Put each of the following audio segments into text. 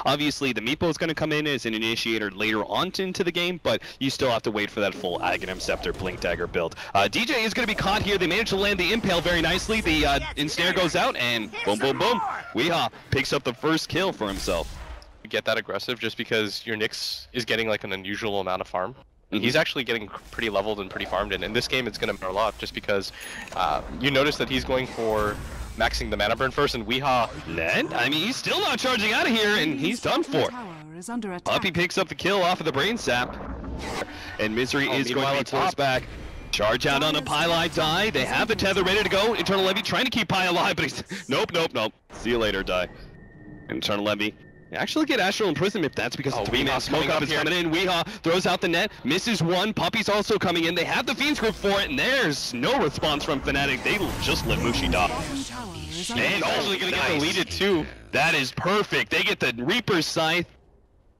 Obviously, the Meepo is going to come in as an initiator later on into the game, but you still have to wait for that full Aghanim Scepter Blink Dagger build. DJ is going to be caught here. They managed to land the Impale very nicely. The ensnare goes out, and boom, boom, boom. Weehaw picks up the first kill for himself. You get that aggressive just because your Nyx is getting like an unusual amount of farm. He's actually getting pretty leveled and pretty farmed, and in this game it's going to matter a lot just because you notice that he's going for maxing the mana burn first, and Weehaw... I mean, he's still not charging out of here, and he's done for. Puppey picks up the kill off of the Brain Sap, and Misery is going to be forced back. Charge out on a Pylai Die. They have the tether ready to go. Eternal Levy trying to keep Pi alive, but he's... Nope. See you later, Die. Eternal Levy. Actually get Astral Imprisonment if that's because the 3-man smoke up is coming in. Weehaw throws out the net, misses one. Puppey's also coming in. They have the Fiend's Grip for it, and there's no response from Fnatic. They just let Mushi die. And actually gonna get deleted too. That is perfect. They get the Reaper's Scythe.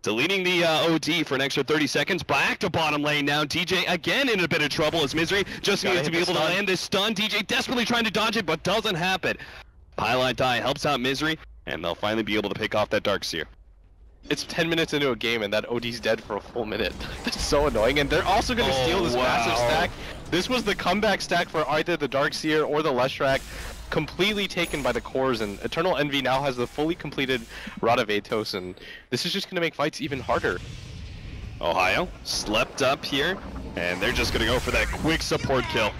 Deleting the OD for an extra 30 seconds. Back to bottom lane now. DJ again in a bit of trouble as Misery just needed to be able to land this stun. DJ desperately trying to dodge it, but doesn't happen. Pylai Die helps out Misery, and they'll finally be able to pick off that Darkseer. It's 10 minutes into a game and that OD's dead for a full minute. That's so annoying, and they're also going to steal this massive stack. This was the comeback stack for either the Darkseer or the Leshrac, completely taken by the cores, and Eternal Envy now has the fully completed Rod of Atos, and this is just going to make fights even harder. Ohio slept up here, and they're just going to go for that quick support kill.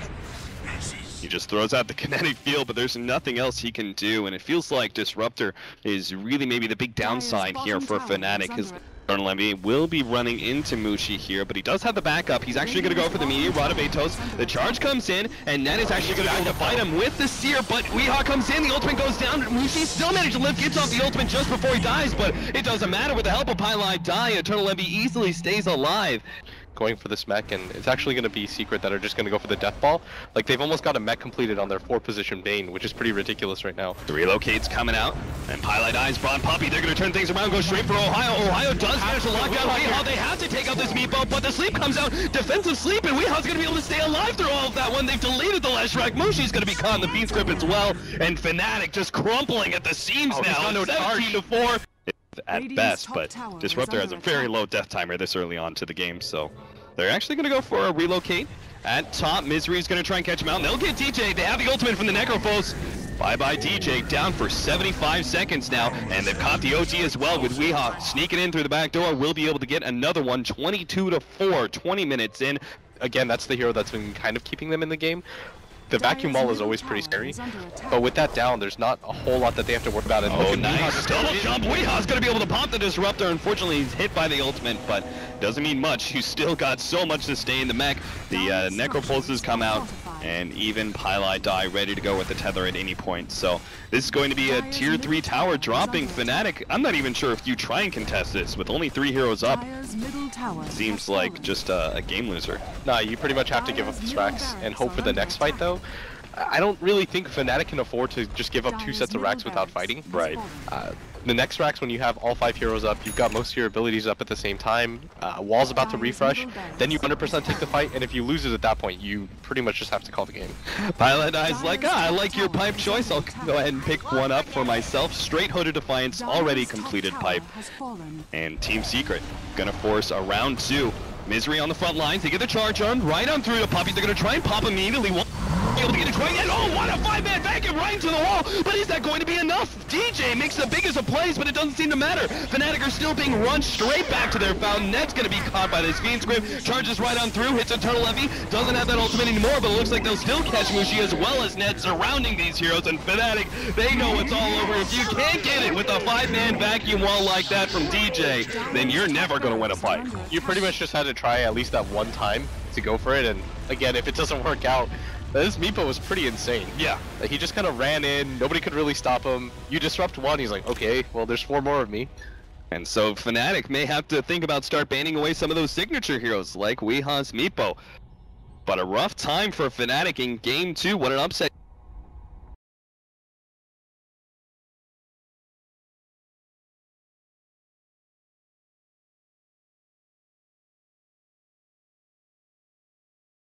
He just throws out the kinetic field, but there's nothing else he can do, and it feels like Disruptor is really maybe the big downside here for Fnatic. His Eternal Envy will be running into Mushi here, but he does have the backup. He's actually going to go for the immediate Rod of Atos. The charge comes in, and Net is actually going to be able to fight him with the Seer, but Weehaw comes in, the ultimate goes down. Mushi still managed to live, gets off the ultimate just before he dies, but it doesn't matter. With the help of Pylai Die, Eternal Envy easily stays alive. Going for this mech, and it's actually going to be Secret that are just going to go for the Death Ball. Like, they've almost got a mech completed on their 4-position Bane, which is pretty ridiculous right now. The relocate's coming out, and Pylai Die's brought Puppey. They're going to turn things around, go straight for Ohio. Ohio does manage to lock down Weehaw. They have to take out this Meepo, but the sleep comes out. Defensive sleep, and Weehaw's going to be able to stay alive through all of that one. They've deleted the Leshrac. Mushi's going to be caught in the Fiend's Grip as well, and Fnatic just crumpling at the seams now. 17-4. At best, but Disruptor has a very low death timer this early on to the game, so they're actually going to go for a relocate at top. Misery's going to try and catch him out, and they'll get DJ. They have the ultimate from the Necrophos. Bye-bye DJ, down for 75 seconds now, and they've caught the OT as well with Weehaw sneaking in through the back door. We'll be able to get another one, 22-4, 20 minutes in. Again, that's the hero that's been kind of keeping them in the game. The vacuum wall is always pretty scary, but with that down, there's not a whole lot that they have to worry about. And nice double jump. Weehaw's going to be able to pop the Disruptor. Unfortunately, he's hit by the ultimate, but doesn't mean much. You still got so much to stay in the mech. The Necropulses come out, and even Pylai Die ready to go with the tether at any point. So this is going to be a tier 3 tower dropping Fnatic. I'm not even sure if you try and contest this with only 3 heroes up. Seems like just a game loser. Nah, you pretty much have to give up the racks and hope for the next fight, though. I don't really think Fnatic can afford to just give up 2 sets of racks without fighting. Right. The next racks, when you have all 5 heroes up, you've got most of your abilities up at the same time, wall's about to refresh, then you 100% take the fight, and if you lose it at that point, you pretty much just have to call the game. Pylai Die's like, I like your pipe choice, I'll go ahead and pick one up for myself. Straight Hood of Defiance, already completed pipe. And Team Secret, gonna force a round 2. Misery on the front lines, they get the charge on, right on through to Puppey. They're gonna try and pop immediately. Able to get a try, and oh, what a 5-man vacuum right into the wall! But is that going to be enough? DJ makes the biggest of plays, but it doesn't seem to matter. Fnatic are still being run straight back to their fountain. Net's gonna be caught by this Fiend's Grip. Charges right on through, hits Eternal Envy. Doesn't have that ultimate anymore, but it looks like they'll still catch Mushi as well as Net surrounding these heroes. And Fnatic, they know it's all over. If you can't get it with a 5-man vacuum wall like that from DJ, then you're never gonna win a fight. You pretty much just had to try at least that one time to go for it, and again, if it doesn't work out, this Meepo was pretty insane. Yeah. Like, he just kind of ran in, nobody could really stop him. You disrupt one, he's like, okay, well, there's 4 more of me. And so Fnatic may have to think about start banning away some of those signature heroes like Weehaw's Meepo. But a rough time for Fnatic in game 2. What an upset.